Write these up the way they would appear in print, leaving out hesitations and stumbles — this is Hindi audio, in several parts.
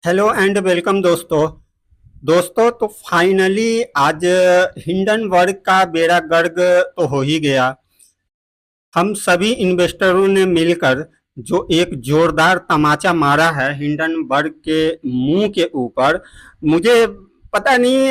हेलो एंड वेलकम दोस्तों। तो फाइनली आज हिंडनबर्ग का बेड़ा गर्क तो हो ही गया। हम सभी इन्वेस्टरों ने मिलकर जो एक जोरदार तमाचा मारा है हिंडनबर्ग के मुंह के ऊपर। मुझे पता नहीं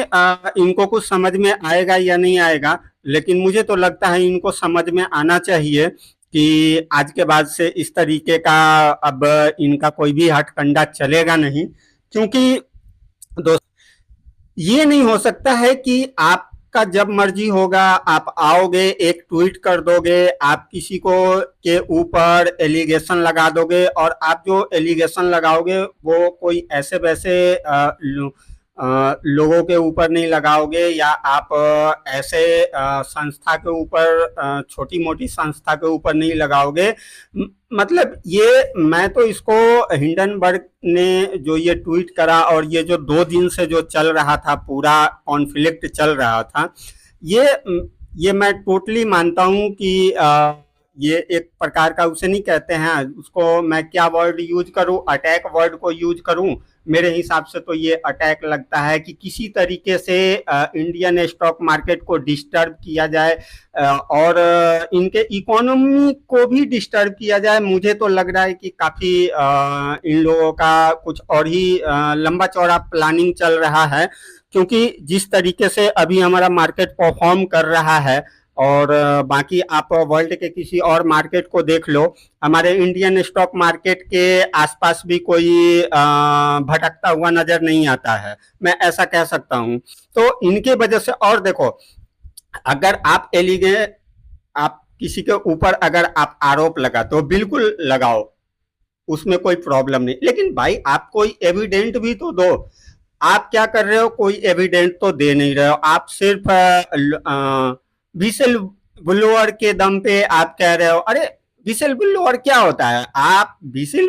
इनको कुछ समझ में आएगा या नहीं आएगा, लेकिन मुझे तो लगता है इनको समझ में आना चाहिए कि आज के बाद से इस तरीके का अब इनका कोई भी हथकंडा चलेगा नहीं। क्योंकि दोस्त, ये नहीं हो सकता है कि आपका जब मर्जी होगा आप आओगे, एक ट्वीट कर दोगे, आप किसी को के ऊपर एलिगेशन लगा दोगे और आप जो एलिगेशन लगाओगे वो कोई ऐसे वैसे लोगों के ऊपर नहीं लगाओगे, या आप ऐसे संस्था के ऊपर, छोटी मोटी संस्था के ऊपर नहीं लगाओगे। मतलब ये, मैं तो इसको, हिंडनबर्ग ने जो ये ट्वीट करा और ये जो 2 दिन से जो चल रहा था, पूरा कॉन्फ्लिक्ट चल रहा था, ये ये मैं टोटली मानता हूँ कि ये एक प्रकार का, उसे नहीं कहते हैं, उसको मैं क्या वर्ड यूज करूं, अटैक वर्ड को यूज करूं। मेरे हिसाब से तो ये अटैक लगता है कि किसी तरीके से इंडियन स्टॉक मार्केट को डिस्टर्ब किया जाए और इनके इकोनॉमी को भी डिस्टर्ब किया जाए। मुझे तो लग रहा है कि काफी इन लोगों का कुछ और ही लंबा चौड़ा प्लानिंग चल रहा है। क्योंकि जिस तरीके से अभी हमारा मार्केट परफॉर्म कर रहा है, और बाकी आप वर्ल्ड के किसी और मार्केट को देख लो, हमारे इंडियन स्टॉक मार्केट के आसपास भी कोई भटकता हुआ नजर नहीं आता है, मैं ऐसा कह सकता हूं। तो इनके वजह से, और देखो, अगर आप किसी के ऊपर अगर आप आरोप लगाते हो, बिल्कुल लगाओ, उसमें कोई प्रॉब्लम नहीं, लेकिन भाई आप कोई एविडेंट भी तो दो। आप क्या कर रहे हो, कोई एविडेंट तो दे नहीं रहे हो, आप सिर्फ विसल ब्लोअर के दम पे आप कह रहे हो। अरे, विसल ब्लोअर क्या होता है? आप विसल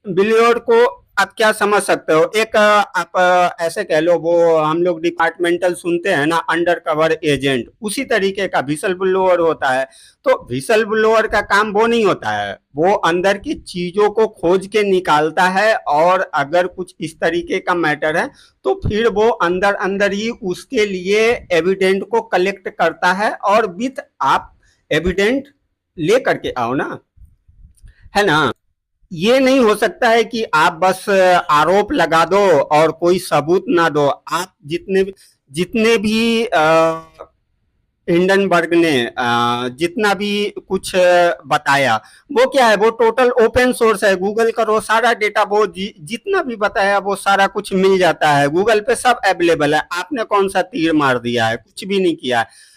ब्लोअर को आप क्या समझ सकते हो? एक आप ऐसे कह लो, वो हम लोग डिपार्टमेंटल सुनते हैं ना, अंडर कवर एजेंट, उसी तरीके का विसल ब्लोअर होता है। तो विसल ब्लोअर का काम वो नहीं होता है, वो अंदर की चीजों को खोज के निकालता है, और अगर कुछ इस तरीके का मैटर है तो फिर वो अंदर अंदर ही उसके लिए एविडेंट को कलेक्ट करता है, और विथ आप एविडेंट ले करके आओ ना, है ना। ये नहीं हो सकता है कि आप बस आरोप लगा दो और कोई सबूत ना दो। आप जितने भी हिंडनबर्ग ने जितना भी कुछ बताया, वो क्या है, वो टोटल ओपन सोर्स है। गूगल करो, सारा डेटा, वो जितना भी बताया वो सारा कुछ मिल जाता है, गूगल पे सब अवेलेबल है। आपने कौन सा तीर मार दिया है? कुछ भी नहीं किया है।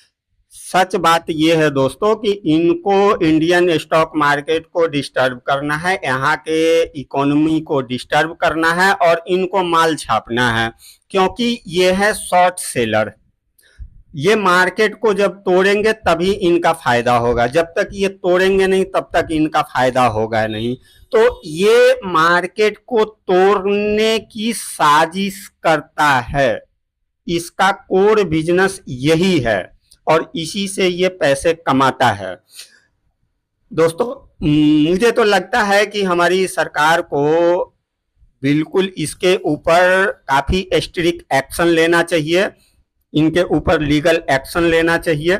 सच बात यह है दोस्तों कि इनको इंडियन स्टॉक मार्केट को डिस्टर्ब करना है, यहाँ के इकोनॉमी को डिस्टर्ब करना है, और इनको माल छापना है, क्योंकि ये है शॉर्ट सेलर। ये मार्केट को जब तोड़ेंगे तभी इनका फायदा होगा, जब तक ये तोड़ेंगे नहीं तब तक इनका फायदा होगा नहीं। तो ये मार्केट को तोड़ने की साजिश करता है, इसका कोर बिजनेस यही है, और इसी से ये पैसे कमाता है। दोस्तों, मुझे तो लगता है कि हमारी सरकार को बिल्कुल इसके ऊपर काफी स्ट्रिक्ट एक्शन लेना चाहिए, इनके ऊपर लीगल एक्शन लेना चाहिए,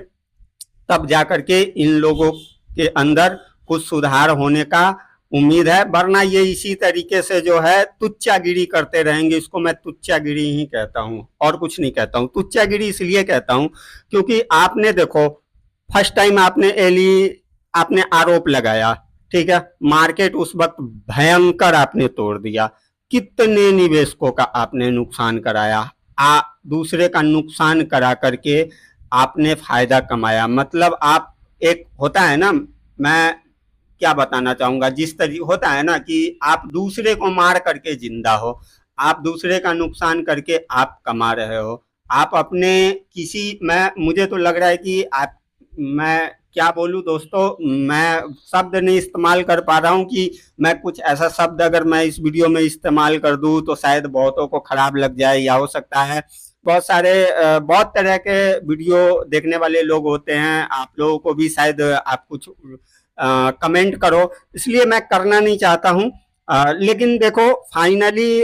तब जाकर के इन लोगों के अंदर कुछ सुधार होने का उम्मीद है। वरना ये इसी तरीके से जो है तुच्चागिरी करते रहेंगे। इसको मैं तुच्चागिरी ही कहता हूँ, और कुछ नहीं कहता हूँ। तुच्चागिरी इसलिए कहता हूँ क्योंकि आपने देखो, फर्स्ट टाइम आपने आरोप लगाया, ठीक है, मार्केट उस वक्त भयंकर आपने तोड़ दिया, कितने निवेशकों का आपने नुकसान कराया, दूसरे का नुकसान करा करके आपने फायदा कमाया। मतलब आप, एक होता है ना, मैं क्या बताना चाहूंगा, जिस तरीके होता है ना कि आप दूसरे को मार करके जिंदा हो, आप दूसरे का नुकसान करके आप कमा रहे हो। आप अपने किसी, मैं, मुझे तो लग रहा है कि आप, मैं क्या बोलूं दोस्तों, मैं शब्द नहीं इस्तेमाल कर पा रहा हूं कि मैं कुछ ऐसा शब्द अगर मैं इस वीडियो में इस्तेमाल कर दूं तो शायद बहुतों को खराब लग जाए, या हो सकता है बहुत सारे बहुत तरह के वीडियो देखने वाले लोग होते हैं, आप लोगों को भी शायद आप कुछ कमेंट करो, इसलिए मैं करना नहीं चाहता हूं। लेकिन देखो, फाइनली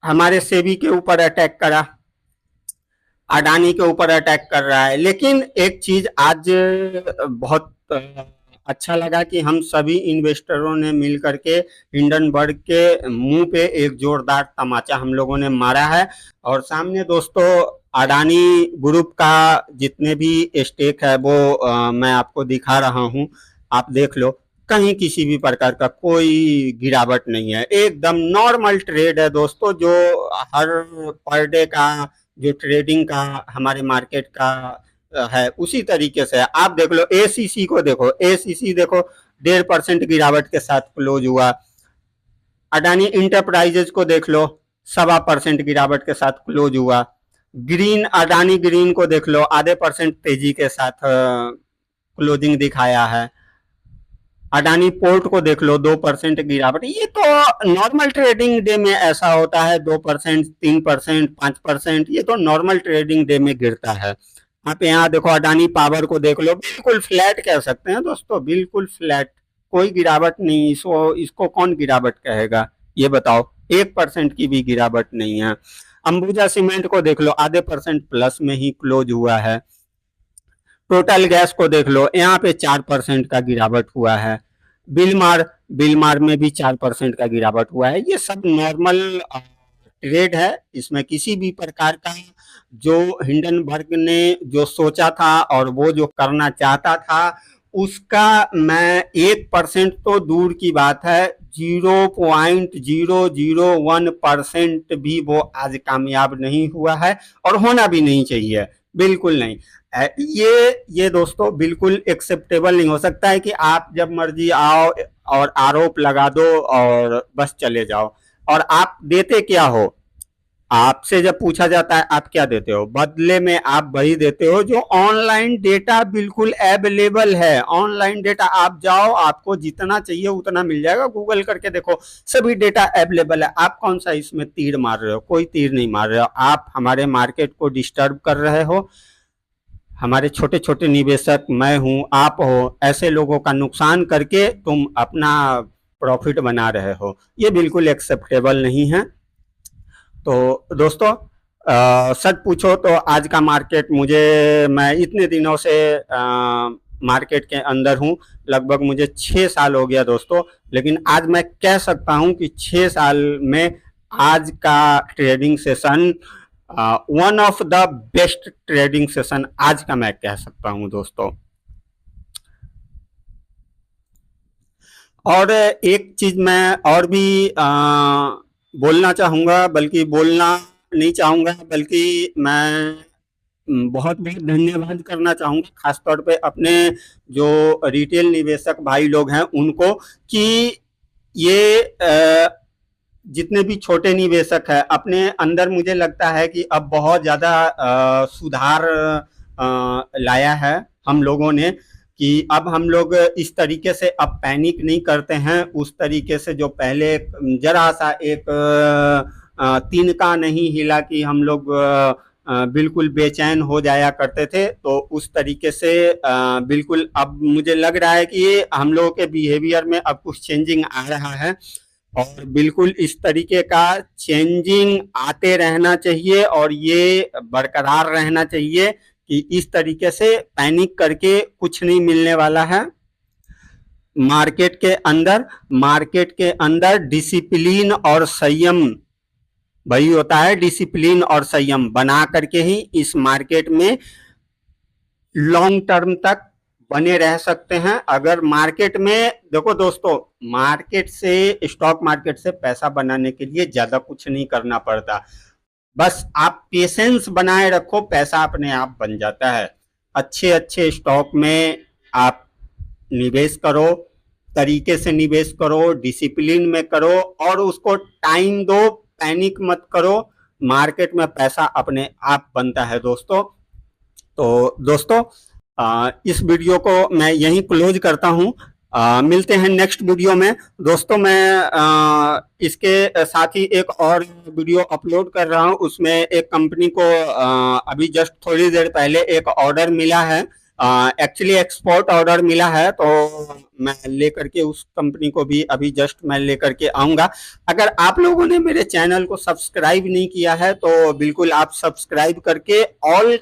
हमारे सेबी के ऊपर अटैक करा, अडानी के ऊपर अटैक कर रहा है। लेकिन एक चीज आज बहुत अच्छा लगा कि हम सभी इन्वेस्टरों ने मिल करके हिंडनबर्ग के मुंह पे एक जोरदार तमाचा हम लोगों ने मारा है। और सामने दोस्तों अडानी ग्रुप का जितने भी स्टेक है वो मैं आपको दिखा रहा हूं, आप देख लो। कहीं किसी भी प्रकार का कोई गिरावट नहीं है, एकदम नॉर्मल ट्रेड है दोस्तों, जो हर पर डे का जो ट्रेडिंग का हमारे मार्केट का है उसी तरीके से है। आप देख लो एसीसी को देखो, एसीसी देखो 1.5% गिरावट के साथ क्लोज हुआ। अडानी इंटरप्राइजेज को देख लो, 1.25% गिरावट के साथ क्लोज हुआ। ग्रीन, अडानी ग्रीन को देख लो, ½ % तेजी के साथ क्लोजिंग दिखाया है। अडानी पोर्ट को देख लो 2% गिरावट। ये तो नॉर्मल ट्रेडिंग डे में ऐसा होता है, 2%, 3%, 5%, ये तो नॉर्मल ट्रेडिंग डे में गिरता है। आप यहाँ देखो अडानी पावर को देख लो, बिल्कुल फ्लैट कह सकते हैं दोस्तों, बिल्कुल फ्लैट, कोई गिरावट नहीं। इसको कौन गिरावट कहेगा ये बताओ, 1% की भी गिरावट नहीं है। अंबुजा सीमेंट को देख लो, ½ % प्लस में ही क्लोज हुआ है। टोटल गैस को देख लो, यहाँ पे 4% का गिरावट हुआ है। बिलमार, बिलमार में भी 4% का गिरावट हुआ है। ये सब नॉर्मल ट्रेड है, इसमें किसी भी प्रकार का जो हिंडनबर्ग ने जो सोचा था और वो जो करना चाहता था उसका मैं 1% तो दूर की बात है, 0.001% भी वो आज कामयाब नहीं हुआ है और होना भी नहीं चाहिए, बिल्कुल नहीं। ये दोस्तों बिल्कुल एक्सेप्टेबल नहीं हो सकता है कि आप जब मर्जी आओ और आरोप लगा दो और बस चले जाओ। और आप देते क्या हो, आपसे जब पूछा जाता है आप क्या देते हो, बदले में आप वही देते हो जो ऑनलाइन डेटा बिल्कुल अवेलेबल है। ऑनलाइन डेटा आप जाओ, आपको जितना चाहिए उतना मिल जाएगा, गूगल करके देखो सभी डेटा अवेलेबल है। आप कौन सा इसमें तीर मार रहे हो, कोई तीर नहीं मार रहे हो, आप हमारे मार्केट को डिस्टर्ब कर रहे हो। हमारे छोटे छोटे निवेशक, मैं हूं, आप हो, ऐसे लोगों का नुकसान करके तुम अपना प्रॉफिट बना रहे हो, ये बिल्कुल एक्सेप्टेबल नहीं है। तो दोस्तों सच पूछो तो आज का मार्केट, मैं इतने दिनों से मार्केट के अंदर हूँ, लगभग मुझे 6 साल हो गया दोस्तों, लेकिन आज मैं कह सकता हूँ कि 6 साल में आज का trading session one of the best trading session आज का मैं कह सकता हूँ दोस्तों। और एक चीज मैं और भी बोलना चाहूंगा, बल्कि बोलना नहीं चाहूंगा, बल्कि मैं बहुत बहुत धन्यवाद करना चाहूंगा खासतौर पे अपने जो रिटेल निवेशक भाई लोग हैं उनको, कि ये जितने भी छोटे निवेशक हैं अपने अंदर, मुझे लगता है कि अब बहुत ज़्यादा सुधार लाया है हम लोगों ने, कि अब हम लोग इस तरीके से अब पैनिक नहीं करते हैं उस तरीके से जो पहले जरा सा एक तिनका नहीं हिला कि हम लोग बिल्कुल बेचैन हो जाया करते थे। तो उस तरीके से बिल्कुल अब मुझे लग रहा है कि हम लोगों के बिहेवियर में अब कुछ चेंजिंग आ रहा है, और बिल्कुल इस तरीके का चेंजिंग आते रहना चाहिए और ये बरकरार रहना चाहिए कि इस तरीके से पैनिक करके कुछ नहीं मिलने वाला है। मार्केट के अंदर डिसिप्लिन और संयम वही होता है, डिसिप्लिन और संयम बना करके ही इस मार्केट में लॉन्ग टर्म तक बने रह सकते हैं। अगर मार्केट में देखो दोस्तों, स्टॉक मार्केट से पैसा बनाने के लिए ज्यादा कुछ नहीं करना पड़ता, बस आप पेशेंस बनाए रखो, पैसा अपने आप बन जाता है। अच्छे अच्छे स्टॉक में आप निवेश करो, तरीके से निवेश करो, डिसिप्लिन में करो और उसको टाइम दो, पैनिक मत करो, मार्केट में पैसा अपने आप बनता है दोस्तों। तो दोस्तों इस वीडियो को मैं यहीं क्लोज करता हूं, मिलते हैं नेक्स्ट वीडियो में दोस्तों। मैं इसके साथ ही एक और वीडियो अपलोड कर रहा हूं, उसमें एक कंपनी को अभी जस्ट थोड़ी देर पहले एक ऑर्डर मिला है एक्चुअली एक्सपोर्ट ऑर्डर मिला है, तो मैं लेकर के उस कंपनी को भी अभी जस्ट मैं लेकर के आऊंगा। अगर आप लोगों ने मेरे चैनल को सब्सक्राइब नहीं किया है तो बिल्कुल आप सब्सक्राइब करके ऑल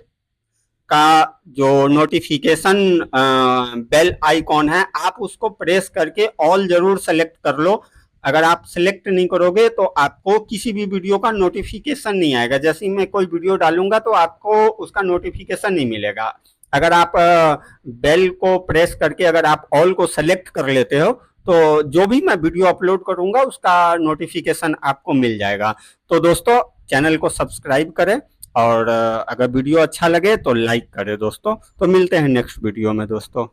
का जो नोटिफिकेशन बेल आइकॉन है आप उसको प्रेस करके ऑल जरूर सेलेक्ट कर लो। अगर आप सेलेक्ट नहीं करोगे तो आपको किसी भी वीडियो का नोटिफिकेशन नहीं आएगा। जैसे ही मैं कोई वीडियो डालूंगा तो आपको उसका नोटिफिकेशन नहीं मिलेगा। अगर आप बेल को प्रेस करके अगर आप ऑल को सेलेक्ट कर लेते हो तो जो भी मैं वीडियो अपलोड करूंगा उसका नोटिफिकेशन आपको मिल जाएगा। तो दोस्तों चैनल को सब्सक्राइब करें और अगर वीडियो अच्छा लगे तो लाइक करें दोस्तों। तो मिलते हैं नेक्स्ट वीडियो में दोस्तों।